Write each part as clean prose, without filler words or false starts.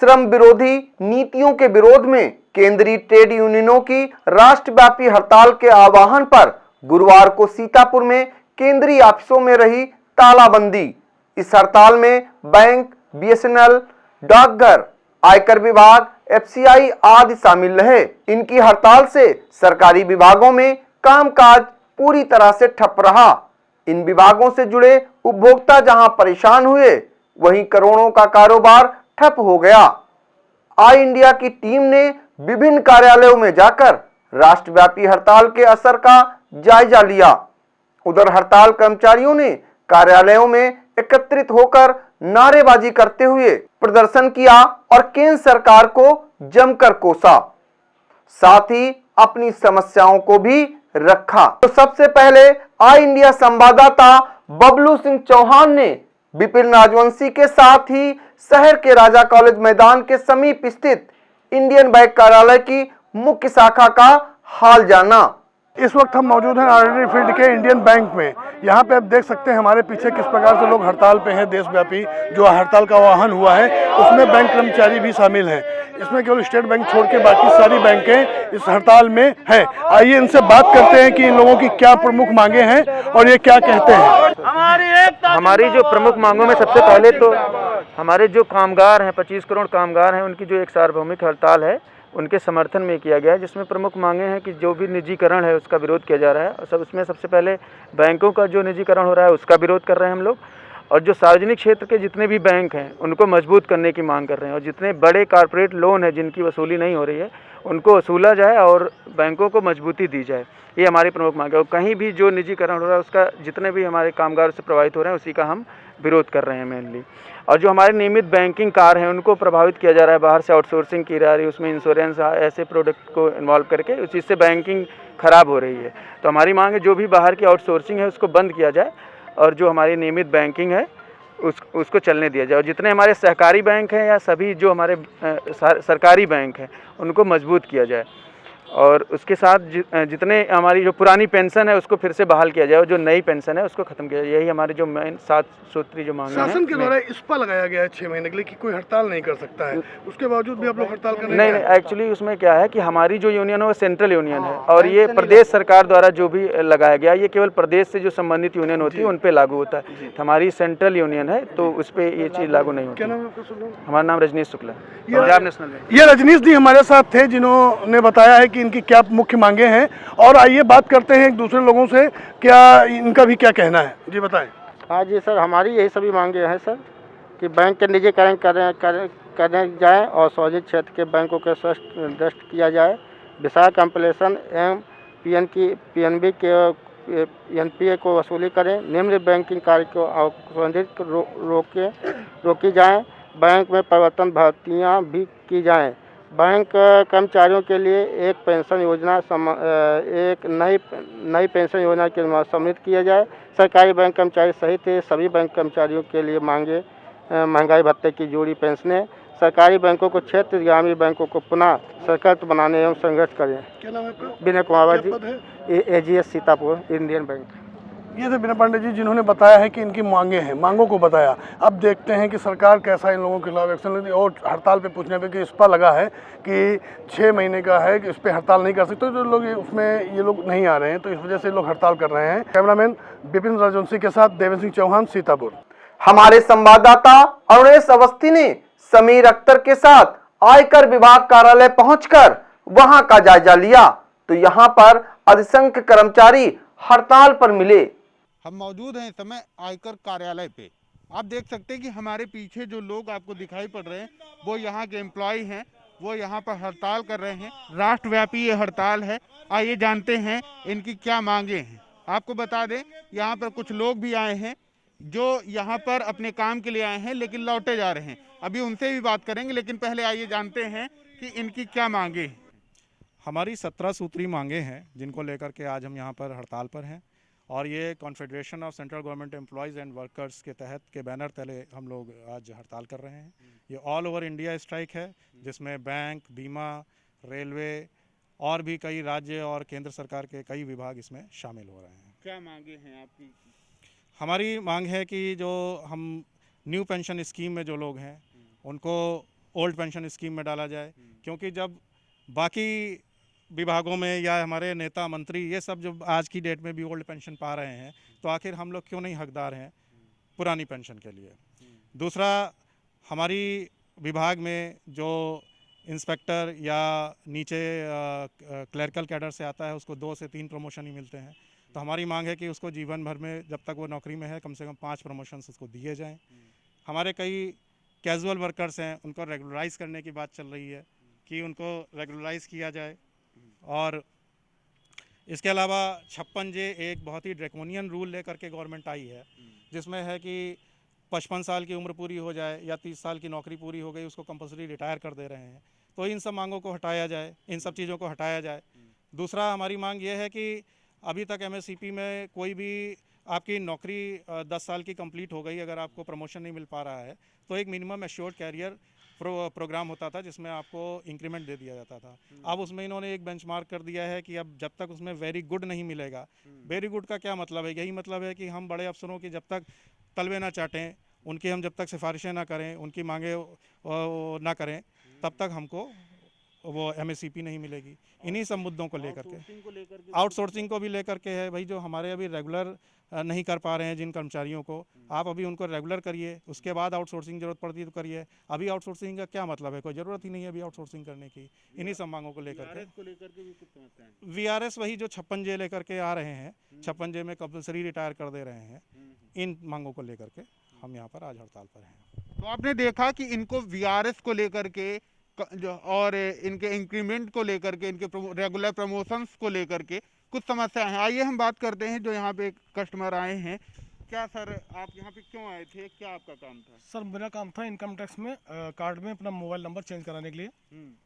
श्रम विरोधी नीतियों के विरोध में केंद्रीय ट्रेड यूनियनों की राष्ट्रव्यापी हड़ताल के आह्वान पर गुरुवार को सीतापुर में केंद्रीय ऑफिसों में रही तालाबंदी। इस हड़ताल में बैंक, बीएसएनएल, डाकघर, आयकर विभाग, एफसीआई आदि शामिल रहे। इनकी हड़ताल से सरकारी विभागों में कामकाज पूरी तरह से ठप रहा। इन विभागों से जुड़े उपभोक्ता जहां परेशान हुए, वहीं करोड़ों का कारोबार ठप हो गया। आई इंडिया की टीम ने विभिन्न कार्यालयों में जाकर राष्ट्रव्यापी हड़ताल के असर का जायजा लिया। उधर हड़ताल कर्मचारियों ने कार्यालयों में एकत्रित होकर नारेबाजी करते हुए प्रदर्शन किया और केंद्र सरकार को जमकर कोसा, साथ ही अपनी समस्याओं को भी रखा। तो सबसे पहले आई इंडिया संवाददाता बबलू सिंह चौहान ने विपिन राजवंशी के साथ ही शहर के राजा कॉलेज मैदान के समीप स्थित इंडियन बैंक कार्यालय की मुख्य शाखा का हाल जाना। इस वक्त हम मौजूद हैं आर्डिनरी फील्ड के इंडियन बैंक में। यहाँ पे आप देख सकते हैं हमारे पीछे किस प्रकार से लोग हड़ताल पे हैं। देशव्यापी जो हड़ताल का आह्वान हुआ है उसमें बैंक कर्मचारी भी शामिल हैं। इसमें केवल स्टेट बैंक छोड़ के बाकी सारी बैंकें इस हड़ताल में हैं। आइए इनसे बात करते हैं कि इन लोगों की क्या प्रमुख मांगे हैं और ये क्या कहते हैं। हमारी जो प्रमुख मांगों में सबसे पहले तो हमारे जो कामगार हैं, 25 करोड़ कामगार हैं, उनकी जो एक सार्वभौमिक हड़ताल है उनके समर्थन में किया गया है, जिसमें प्रमुख मांगे हैं कि जो भी निजीकरण है उसका विरोध किया जा रहा है। और उसमें सबसे पहले बैंकों का जो निजीकरण हो रहा है उसका विरोध कर रहे हैं हम लोग, और जो सार्वजनिक क्षेत्र के जितने भी बैंक हैं उनको मजबूत करने की मांग कर रहे हैं, और जितने बड़े कॉर्पोरेट लोन है जिनकी वसूली नहीं हो रही है उनको वसूला जाए और बैंकों को मजबूती दी जाए। ये हमारी प्रमुख मांग है। और कहीं भी जो निजीकरण हो रहा है उसका जितने भी हमारे कामगार से प्रभावित हो रहे हैं उसी का हम विरोध कर रहे हैं मेनली। और जो हमारे नियमित बैंकिंग कार्य हैं उनको प्रभावित किया जा रहा है, बाहर से आउटसोर्सिंग की जा रही है, उसमें इंश्योरेंस ऐसे प्रोडक्ट को इन्वॉल्व करके उस चीज़ से बैंकिंग खराब हो रही है। तो हमारी मांग है जो भी बाहर की आउटसोर्सिंग है उसको बंद किया जाए और जो हमारी नियमित बैंकिंग है उसको चलने दिया जाए। और जितने हमारे सहकारी बैंक हैं या सभी जो हमारे सरकारी बैंक हैं उनको मजबूत किया जाए, और उसके साथ जितने हमारी जो पुरानी पेंशन है उसको फिर से बहाल किया जाए और जो नई पेंशन है उसको खत्म किया जाए। यही हमारी जो मेन 7 सूत्री जो मांग है। शासन के द्वारा इस पर लगाया गया है 6 महीने के लिए कि कोई हड़ताल नहीं कर सकता है, उसके बावजूद भी आप लोग हड़ताल कर रहे हैं? नहीं, एक्चुअली उसमें क्या है कि हमारी जो यूनियन है वो सेंट्रल यूनियन है, और ये प्रदेश सरकार द्वारा जो भी लगाया गया ये केवल प्रदेश से जो संबंधित यूनियन होती है उन पर लागू होता है। तो हमारी सेंट्रल यूनियन है तो उस पर ये चीज़ लागू नहीं होती। क्या नाम है आपका? हमारा नाम रजनीश शुक्ला, पंजाब नेशनल बैंक। ये रजनीश जी हमारे साथ थे जिन्होंने बताया है कि इनकी क्या मुख्य मांगे हैं, और आइए बात करते हैं एक दूसरे लोगों से, क्या इनका भी क्या कहना है। जी बताएं। हाँ जी सर, हमारी यही सभी मांगे हैं सर कि बैंक के निजीकरण करने जाए और सार्वजनिक क्षेत्र के बैंकों के दृष्ट किया जाए, विशाल कंपलेशन एवं पीएनबी के एनपीए को वसूली करें, निम्न बैंकिंग कार्य को संबंधित रोकी जाएँ, बैंक में परिवर्तन भर्तियाँ भी की जाएँ, बैंक कर्मचारियों के लिए एक पेंशन योजना एक नई पेंशन योजना के सम्मिलित किया जाए, सरकारी बैंक कर्मचारी सहित सभी बैंक कर्मचारियों के लिए मांगे महंगाई भत्ते की जोड़ी पेंशनें, सरकारी बैंकों को क्षेत्र ग्रामीण बैंकों को पुनः सशक्त बनाने एवं संघर्ष करें। क्या नाम है आपका? Vinay Kumar ji, AGS Sitapur Indian bank. ये थे विनय पांडे जी जिन्होंने बताया है कि इनकी मांगे हैं, मांगों को बताया। अब देखते हैं कि सरकार कैसा इन लोगों के खिलाफ एक्शन लेती है। और हड़ताल पे पूछने पे कि इस पर लगा है कि 6 महीने का है कि इस पर हड़ताल नहीं कर सकते, तो लोग उसमें ये लोग नहीं आ रहे हैं, तो इस वजह से लोग हड़ताल कर रहे हैं। कैमरामैन विपिन राजवंशी के साथ देवेंद्र सिंह चौहान, सीतापुर। हमारे संवाददाता अरुणेश अवस्थी ने समीर अख्तर के साथ आयकर विभाग कार्यालय पहुंचकर वहां का जायजा लिया, तो यहां पर अधिसंख्य कर्मचारी हड़ताल पर मिले। हम मौजूद हैं इस समय आयकर कार्यालय पे। आप देख सकते हैं कि हमारे पीछे जो लोग आपको दिखाई पड़ रहे हैं वो यहाँ के एम्प्लॉय हैं, वो यहाँ पर हड़ताल कर रहे हैं। राष्ट्रव्यापी ये हड़ताल है। आइए जानते हैं इनकी क्या मांगे हैं। आपको बता दें यहाँ पर कुछ लोग भी आए हैं जो यहाँ पर अपने काम के लिए आए हैं लेकिन लौटे जा रहे हैं। अभी उनसे भी बात करेंगे, लेकिन पहले आइए जानते हैं कि इनकी क्या मांगे हैं। हमारी 17 सूत्री मांगे हैं जिनको लेकर के आज हम यहाँ पर हड़ताल पर हैं, और ये confederation of central government employees and workers के तहत के बैनर तले हम लोग आज हड़ताल कर रहे हैं। ये ऑल ओवर इंडिया स्ट्राइक है जिसमें बैंक, बीमा, रेलवे और भी कई राज्य और केंद्र सरकार के कई विभाग इसमें शामिल हो रहे हैं। क्या मांगे हैं आपकी? हमारी मांग है कि जो हम न्यू पेंशन स्कीम में जो लोग हैं उनको ओल्ड पेंशन स्कीम में डाला जाए, क्योंकि जब बाकी विभागों में या हमारे नेता मंत्री ये सब जब आज की डेट में भी ओल्ड पेंशन पा रहे हैं, तो आखिर हम लोग क्यों नहीं हकदार हैं पुरानी पेंशन के लिए। दूसरा, हमारी विभाग में जो इंस्पेक्टर या नीचे क्लर्कल कैडर से आता है उसको 2 से 3 प्रमोशन ही मिलते हैं, तो हमारी मांग है कि उसको जीवन भर में जब तक वो नौकरी में है कम से कम 5 प्रमोशंस उसको दिए जाएं। हमारे कई कैजुअल वर्कर्स हैं, उनको रेगुलराइज करने की बात चल रही है कि उनको रेगुलराइज किया जाए। और इसके अलावा 56J एक बहुत ही ड्रैकोनियन रूल लेकर के गवर्नमेंट आई है, जिसमें है कि 55 साल की उम्र पूरी हो जाए या 30 साल की नौकरी पूरी हो गई उसको कंपल्सरी रिटायर कर दे रहे हैं। तो इन सब मांगों को हटाया जाए, इन सब चीज़ों को हटाया जाए। दूसरा, हमारी मांग ये है कि अभी तक MSCP में कोई भी आपकी नौकरी 10 साल की कंप्लीट हो गई, अगर आपको प्रमोशन नहीं मिल पा रहा है तो एक मिनिमम एश्योर्ड कैरियर प्रोग्राम होता था जिसमें आपको इंक्रीमेंट दे दिया जाता था। अब उसमें इन्होंने एक बेंचमार्क कर दिया है कि अब जब तक उसमें वेरी गुड नहीं मिलेगा। वेरी गुड का क्या मतलब है? यही मतलब है कि हम बड़े अफसरों की जब तक तलवे ना चाटें, उनकी हम जब तक सिफारिशें ना करें, उनकी मांगे ना करें, तब तक हमको वो MSCP नहीं मिलेगी। इन्हीं सब मुद्दों को लेकर के, आउटसोर्सिंग को भी लेकर के है भाई, जो हमारे अभी रेगुलर नहीं कर पा रहे हैं जिन कर्मचारियों को, आप अभी उनको रेगुलर करिए, उसके बाद आउटसोर्सिंग जरूरत पड़ती है तो करिए। अभी आउटसोर्सिंग का क्या मतलब है? कोई ज़रूरत ही नहीं है अभी आउटसोर्सिंग करने की। इन्हीं सब मांगों को लेकर के VRS वही जो 56J लेकर के आ रहे हैं, 56J में कंपल्सरी रिटायर कर दे रहे हैं, इन मांगों को लेकर के हम यहाँ पर आज हड़ताल पर हैं। तो आपने देखा कि इनको VRS को लेकर के जो और इनके इंक्रीमेंट को लेकर के, इनके रेगुलर प्रमोशंस को लेकर के कुछ समस्याएं हैं। आइए हम बात करते हैं जो यहाँ पे कस्टमर आए हैं। क्या सर, आप यहाँ पे क्यों आए थे? क्या आपका काम था? सर, मेरा काम था इनकम टैक्स में कार्ड में अपना मोबाइल नंबर चेंज कराने के लिए।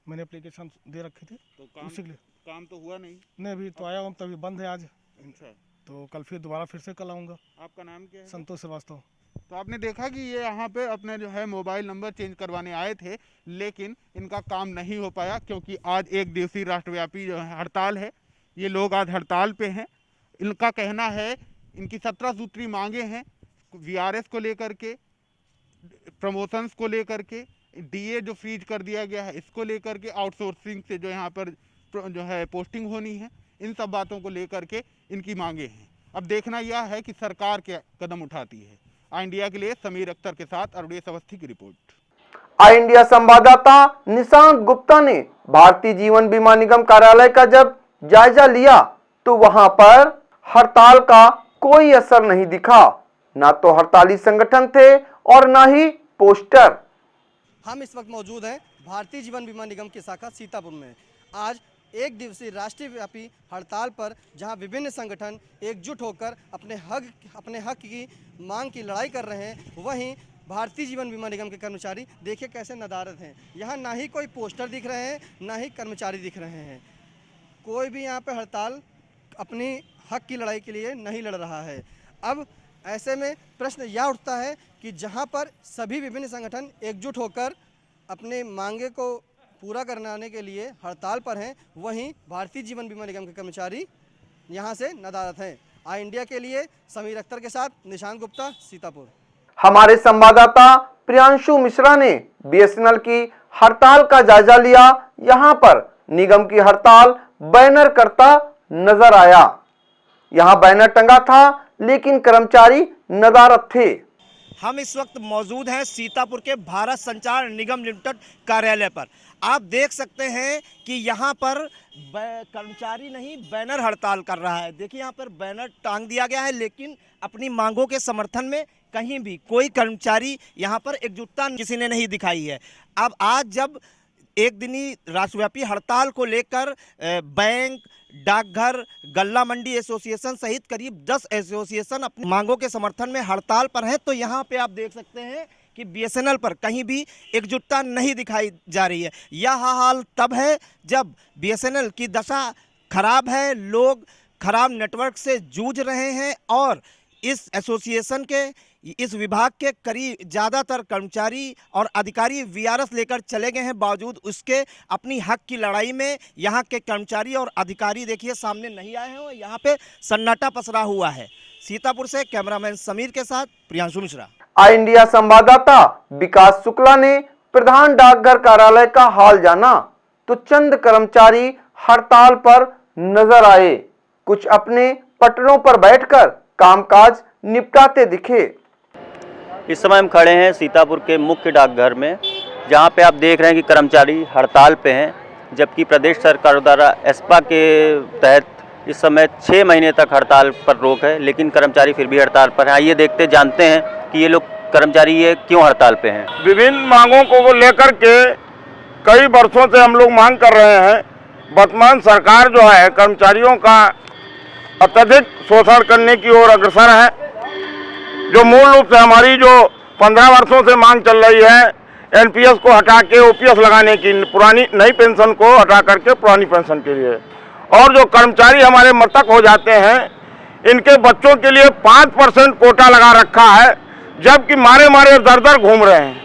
मैंने एप्लीकेशन दे रखे थे, तो उसी के लिए। काम तो हुआ नहीं? नहीं, अभी तो आया हूँ, तभी बंद है आज। अच्छा, तो कल फिर दोबारा फिर से कल आऊँगा। आपका नाम क्या है? संतोष श्रीवास्तव। तो आपने देखा कि ये यहाँ पे अपने जो है मोबाइल नंबर चेंज करवाने आए थे, लेकिन इनका काम नहीं हो पाया क्योंकि आज एक दिवसीय राष्ट्रव्यापी जो है हड़ताल है। ये लोग आज हड़ताल पे हैं। इनका कहना है, इनकी 17 सूत्री मांगे हैं VRS को लेकर के, प्रमोशंस को लेकर के, DA जो फ्रीज कर दिया गया है इसको लेकर के, आउटसोर्सिंग से जो यहाँ पर जो है पोस्टिंग होनी है, इन सब बातों को लेकर के इनकी मांगे हैं। अब देखना यह है कि सरकार क्या कदम उठाती है। आई इंडिया के लिए समीर अख्तर के साथ अरुणेश अवस्थी की रिपोर्ट। आई इंडिया संवाददाता निशांत गुप्ता ने भारतीय जीवन बीमा निगम कार्यालय का जब जायजा लिया तो वहां पर हड़ताल का कोई असर नहीं दिखा। ना तो हड़ताली संगठन थे और ना ही पोस्टर। हम इस वक्त मौजूद हैं भारतीय जीवन बीमा निगम की शाखा सीतापुर में। आज एक दिवसीय राष्ट्रीय व्यापी हड़ताल पर जहां विभिन्न संगठन एकजुट होकर अपने हक की मांग की लड़ाई कर रहे हैं, वहीं भारतीय जीवन बीमा निगम के कर्मचारी देखिए कैसे नदारद हैं। यहाँ ना ही कोई पोस्टर दिख रहे हैं, ना ही कर्मचारी दिख रहे हैं। कोई भी यहाँ पे हड़ताल अपनी हक की लड़ाई के लिए नहीं लड़ रहा है। अब ऐसे में प्रश्न यह उठता है कि जहाँ पर सभी विभिन्न संगठन एकजुट होकर अपने मांगे को पूरा कराने के लिए हड़ताल पर हैं, वहीं भारतीय जीवन बीमा निगम के कर्मचारी यहां से नदारद हैं। आई इंडिया के लिए समीर अख्तर के साथ निशांत गुप्ता, सीतापुर। हमारे संवाददाता प्रियांशु मिश्रा ने BSNL की हड़ताल का जायजा लिया। यहां पर निगम की हड़ताल बैनर करता नजर आया। यहां बैनर टंगा था लेकिन कर्मचारी नदारद थे। हम इस वक्त मौजूद हैं सीतापुर के भारत संचार निगम लिमिटेड कार्यालय पर। आप देख सकते हैं कि यहाँ पर कर्मचारी नहीं बैनर हड़ताल कर रहा है। देखिए यहाँ पर बैनर टांग दिया गया है, लेकिन अपनी मांगों के समर्थन में कहीं भी कोई कर्मचारी यहाँ पर एकजुटता किसी ने नहीं दिखाई है। अब आज जब एक दिनी राष्ट्रव्यापी हड़ताल को लेकर बैंक, डाकघर, गल्ला मंडी एसोसिएशन सहित करीब 10 एसोसिएशन अपनी मांगों के समर्थन में हड़ताल पर हैं, तो यहाँ पे आप देख सकते हैं कि BSNL पर कहीं भी एकजुटता नहीं दिखाई जा रही है। यह हाल तब है जब BSNL की दशा खराब है, लोग खराब नेटवर्क से जूझ रहे हैं और इस एसोसिएशन के, इस विभाग के करीब ज़्यादातर कर्मचारी और अधिकारी VRS लेकर चले गए हैं। बावजूद उसके अपनी हक की लड़ाई में यहाँ के कर्मचारी और अधिकारी देखिए सामने नहीं आए हैं और यहाँ पे सन्नाटा पसरा हुआ है। सीतापुर से कैमरामैन समीर के साथ प्रियांशु मिश्रा। आई इंडिया संवाददाता विकास शुक्ला ने प्रधान डाकघर कार्यालय का हाल जाना तो चंद कर्मचारी हड़ताल पर नजर आए। कुछ अपने पटरों पर बैठकर कामकाज निपटाते दिखे। इस समय हम खड़े हैं सीतापुर के मुख्य डाकघर में, जहां पे आप देख रहे हैं कि कर्मचारी हड़ताल पे हैं, जबकि प्रदेश सरकार द्वारा एस्पा के तहत इस समय 6 महीने तक हड़ताल पर रोक है, लेकिन कर्मचारी फिर भी हड़ताल पर हैं। आइए देखते जानते हैं कि ये लोग कर्मचारी ये क्यों हड़ताल पे हैं। विभिन्न मांगों को लेकर के कई वर्षों से हम लोग मांग कर रहे हैं। वर्तमान सरकार जो है कर्मचारियों का अत्यधिक शोषण करने की ओर अग्रसर है, जो मूल रूप से हमारी जो 15 वर्षों से मांग चल रही है, एनपीएस को हटा के ओपीएस लगाने की, पुरानी नई पेंशन को हटा करके पुरानी पेंशन के लिए, और जो कर्मचारी हमारे मृतक हो जाते हैं इनके बच्चों के लिए 5% कोटा लगा रखा है, जबकि मारे मारे दर दर घूम रहे हैं।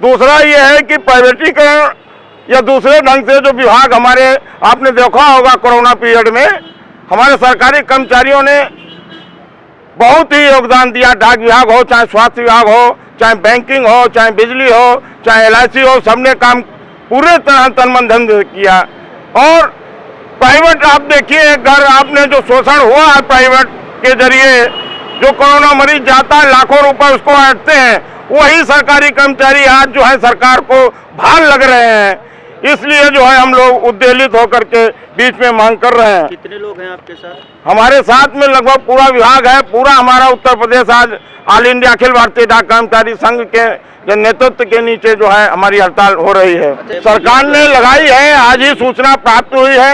दूसरा ये है कि प्राइवेटीकरण या दूसरे ढंग से जो विभाग हमारे, आपने देखा होगा कोरोना पीरियड में हमारे सरकारी कर्मचारियों ने बहुत ही योगदान दिया। डाक विभाग हो, चाहे स्वास्थ्य विभाग हो, चाहे बैंकिंग हो, चाहे बिजली हो, चाहे LIC हो, सबने काम पूरे तरह तन मन धन से किया। और प्राइवेट आप देखिए, घर आपने जो शोषण हुआ है प्राइवेट के जरिए, जो कोरोना मरीज जाता है लाखों रुपए उसको ऐंठते हैं, वही सरकारी कर्मचारी आज जो है सरकार को भाल लग रहे हैं। इसलिए जो है हम लोग उद्वेलित होकर के बीच में मांग कर रहे हैं। कितने लोग हैं आपके साथ? हमारे साथ में लगभग पूरा विभाग है। पूरा हमारा उत्तर प्रदेश आज ऑल इंडिया अखिल भारतीय डाक कर्मचारी संघ के नेतृत्व के नीचे जो है हमारी हड़ताल हो रही है। सरकार ने लगाई है, आज ही सूचना प्राप्त हुई है,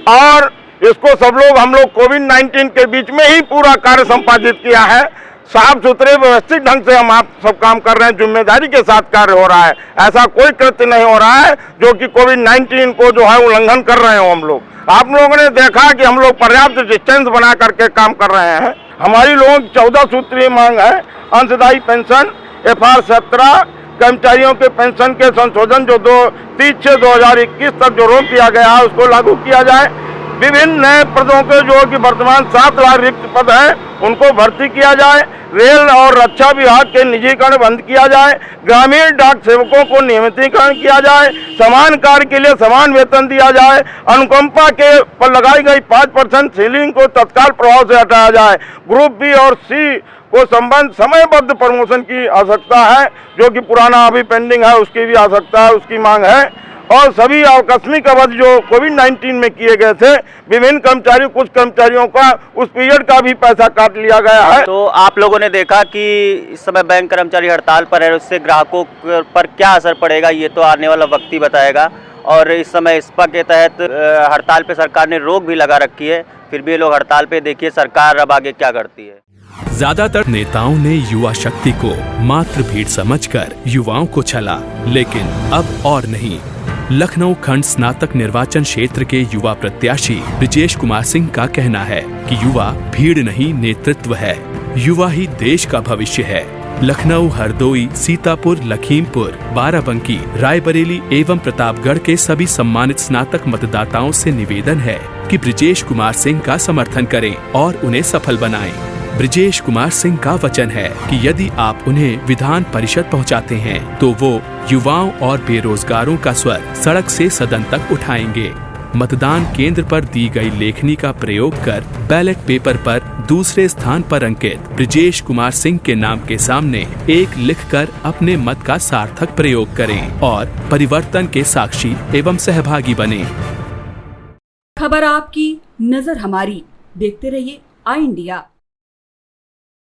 और इसको सब लोग हम लोग कोविड-19 के बीच में ही पूरा कार्य संपादित किया है। साफ सुथरे व्यवस्थित ढंग से हम आप सब काम कर रहे हैं, जिम्मेदारी के साथ कार्य हो रहा है। ऐसा कोई कृत्य नहीं हो रहा है जो कि कोविड-19 को जो है उल्लंघन कर रहे हो हम लोग। आप लोगों ने देखा कि हम लोग पर्याप्त डिस्टेंस बना करके काम कर रहे हैं। हमारी लोगों की 14 सूत्रीय मांग है। अंशदायी पेंशन, FR 17, कर्मचारियों के पेंशन के संशोधन जो 30/6/2021 तक जो रोक दिया गया है उसको लागू किया जाए। विभिन्न नए पदों के जो कि वर्तमान 7 लाख रिक्त पद हैं उनको भर्ती किया जाए। रेल और रक्षा विभाग के निजीकरण बंद किया जाए। ग्रामीण डाक सेवकों को नियमितीकरण किया जाए। समान कार्य के लिए समान वेतन दिया जाए। अनुकंपा के पर लगाई गई 5% सीलिंग को तत्काल प्रभाव से हटाया जाए। ग्रुप B और C को संबंध समयबद्ध प्रमोशन की आवश्यकता है, जो कि पुराना अभी पेंडिंग है, उसकी भी आवश्यकता है, उसकी मांग है। और सभी आकस्मिक अवधि जो कोविड-19 में किए गए थे विभिन्न कर्मचारियों, कुछ कर्मचारियों का उस पीरियड का भी पैसा काट लिया गया है। तो आप लोगों ने देखा कि इस समय बैंक कर्मचारी हड़ताल पर है, उससे ग्राहकों पर क्या असर पड़ेगा ये तो आने वाला वक्त ही बताएगा। और इस समय एस्पा के तहत हड़ताल पे सरकार ने रोक भी लगा रखी है, फिर भी ये लोग हड़ताल पे, देखिए सरकार अब आगे क्या करती है। ज्यादातर नेताओं ने युवा शक्ति को मात्र भीड़ समझकर युवाओं को छला, लेकिन अब और नहीं। लखनऊ खंड स्नातक निर्वाचन क्षेत्र के युवा प्रत्याशी ब्रिजेश कुमार सिंह का कहना है कि युवा भीड़ नहीं नेतृत्व है, युवा ही देश का भविष्य है। लखनऊ, हरदोई, सीतापुर, लखीमपुर, बाराबंकी, रायबरेली एवं प्रतापगढ़ के सभी सम्मानित स्नातक मतदाताओं से निवेदन है कि ब्रिजेश कुमार सिंह का समर्थन करें और उन्हें सफल बनाएं। ब्रिजेश कुमार सिंह का वचन है कि यदि आप उन्हें विधान परिषद पहुंचाते हैं तो वो युवाओं और बेरोजगारों का स्वर सड़क से सदन तक उठाएंगे। मतदान केंद्र पर दी गई लेखनी का प्रयोग कर बैलेट पेपर पर दूसरे स्थान पर अंकित ब्रिजेश कुमार सिंह के नाम के सामने 1 लिखकर अपने मत का सार्थक प्रयोग करें और परिवर्तन के साक्षी एवं सहभागी बने। खबर आपकी, नजर हमारी। देखते रहिए आई इंडिया।